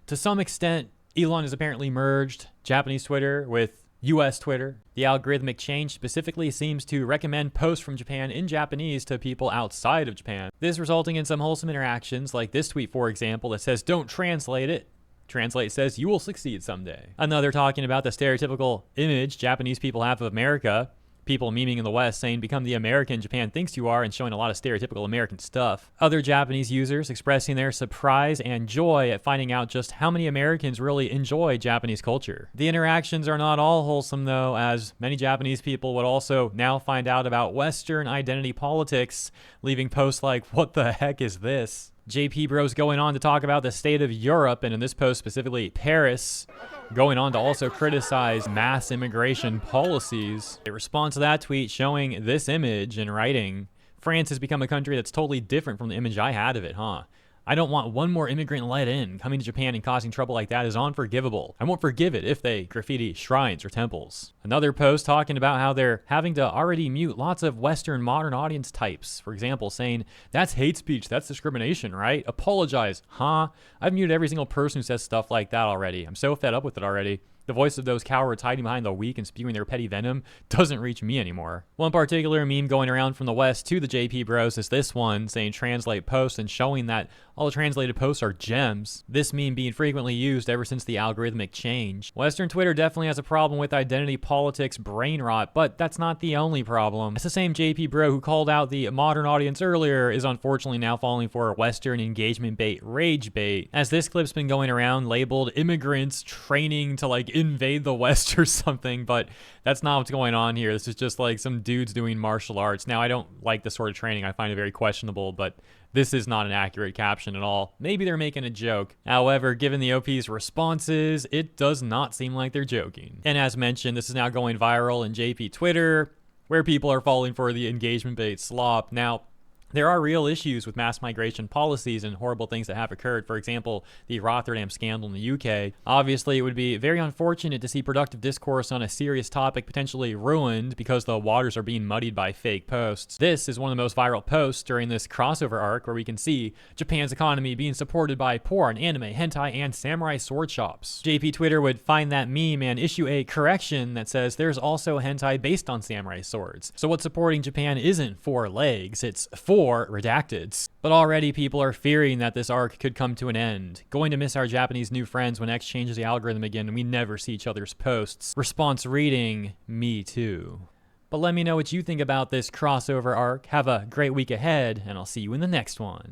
To some extent, Elon has apparently merged Japanese Twitter with US Twitter. The algorithmic change specifically seems to recommend posts from Japan in Japanese to people outside of Japan. This resulting in some wholesome interactions, like this tweet, for example, that says, "Don't translate it." Translate says, "You will succeed someday." Another talking about the stereotypical image Japanese people have of America. People memeing in the West saying, "Become the American Japan thinks you are," and showing a lot of stereotypical American stuff. Other Japanese users expressing their surprise and joy at finding out just how many Americans really enjoy Japanese culture. The interactions are not all wholesome though, as many Japanese people would also now find out about Western identity politics, leaving posts like, "What the heck is this?" JP Bros going on to talk about the state of Europe, and in this post specifically Paris, going on to also criticize mass immigration policies. A response to that tweet showing this image and writing, "France has become a country that's totally different from the image I had of it, huh? I don't want one more immigrant let in. Coming to Japan and causing trouble like that is unforgivable. I won't forgive it if they graffiti shrines or temples." Another post talking about how they're having to already mute lots of Western modern audience types. For example, saying, "That's hate speech, that's discrimination, right? Apologize, huh? I've muted every single person who says stuff like that already. I'm so fed up with it already. The voice of those cowards hiding behind the weak and spewing their petty venom doesn't reach me anymore." One particular meme going around from the West to the JP Bros is this one, saying translate posts and showing that all the translated posts are gems. This meme being frequently used ever since the algorithmic change. Western Twitter definitely has a problem with identity politics brain rot, but that's not the only problem. It's the same JP Bro who called out the modern audience earlier is unfortunately now falling for Western engagement bait rage bait, as this clip's been going around labeled immigrants training to like invade the West or something, but that's not what's going on here. This is just like some dudes doing martial arts. Now, I don't like this sort of training. I find it very questionable, but this is not an accurate caption at all. Maybe they're making a joke. However, given the OP's responses, it does not seem like they're joking. And as mentioned, this is now going viral in JP Twitter, where people are falling for the engagement bait slop. Now, there are real issues with mass migration policies and horrible things that have occurred. For example, the Rotterdam scandal in the UK. Obviously, it would be very unfortunate to see productive discourse on a serious topic potentially ruined because the waters are being muddied by fake posts. This is one of the most viral posts during this crossover arc where we can see Japan's economy being supported by porn, anime, hentai, and samurai sword shops. JP Twitter would find that meme and issue a correction that says there's also hentai based on samurai swords. So what's supporting Japan isn't 4 legs, it's 4 redacteds. But already people are fearing that this arc could come to an end. Going to miss our Japanese new friends when X changes the algorithm again and we never see each other's posts. Response reading, "Me too." But let me know what you think about this crossover arc. Have a great week ahead, and I'll see you in the next one.